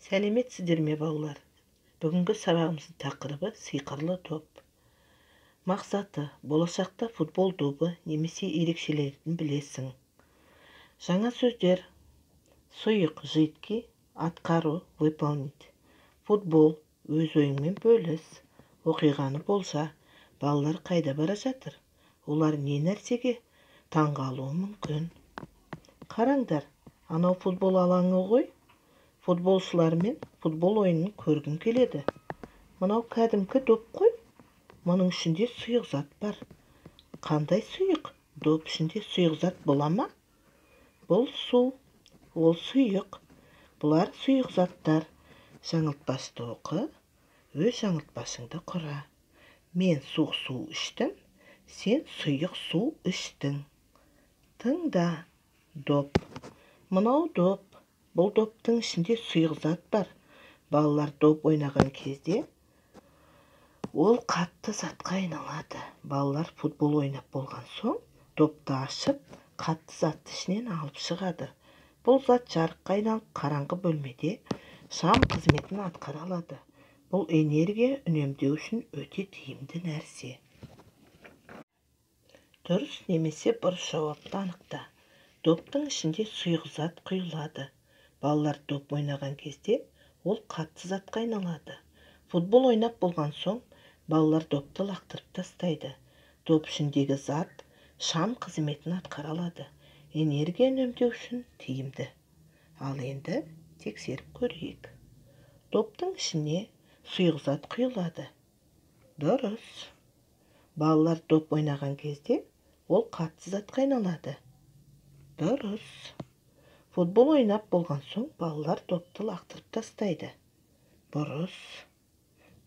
Сәлеметсіздер ме балалар? Бүгінгі сабағымыздың тақырыбы сиқырлы топ. Мақсаты болашақта футбол добы немесе ерекшелерін білесің. Жаңа сөздер: сұйық жидкий, атқару выполнить. Футбол өз ойыңмен бөліс. Оқиғаны болжа. Балалар қайда бара жатыр? Олар не нәрсеге таңғалуы мүмкін? Қараңдар, анау футбол алаңы ғой. Футболшылармен футбол ойынын көргім келеді. Мынау кәдімгі доп қой. Мұның ішінде сұйық зат бар. Қандай сұйық? Доп ішінде сұйық зат бола ма? Бұл су, ол сұйық. Бұлар сұйық заттар. Жаңылтпашты оқы, өз жаңылтпашыңды құра. Мен суық су іштім, сен сұйық су іштің. Тыңда, доп. Мынау доп. Бұл доптың ішінде сұйық зат бар. Балалар доп ойнаған кезде ол қатты затқа айналады. Балалар футбол ойнап болған соң допты ашып, қатты затты ішінен алып шығады. Бұл зат жарыққа айналып, қараңғы бөлмеде шам қызметін атқара алады. Бұл энергия үнемдеу үшін өте тиімді нәрсе. Дұрыс немесе бұрыс жауапты анықта. Доптың ішінде сұйық зат құйылады. Балалар доп ойнаған кезде ол қатты затқа айналады. Футбол ойнап болған соң балалар допты лақтырып тастайды. Доп ішіндегі зат шам қызметін атқара алады. Энергия үнемдеу үшін тиімді. Ал енді тексеріп көрейік. Доптың ішіне сұйық зат құйылады. Дұрыс. Балалар доп ойнаған кезде ол қатты затқа айналады. Дұрыс. Футбол ойнап болған соң балалар допты лақтырып тастайды. Бұрыс.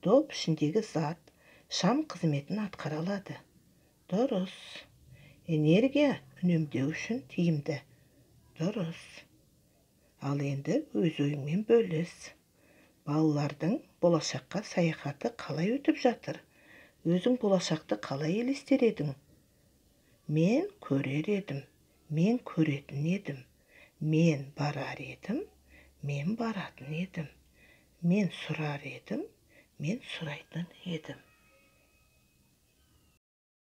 Доп ішіндегі зат шам қызметін атқара алады. Дұрыс. Энергия үнемдеу үшін тиімді. Дұрыс. Ал енді өз ойыңмен бөліс. Балалардың болашаққа саяхаты қалай өтіп жатыр? Өзің болашақты қалай елестер едің? Мен көрер едім. Мен көретін едім. Мен барар едім, мен баратын едім. Мен сұрар едім, мен сұрайтын едім.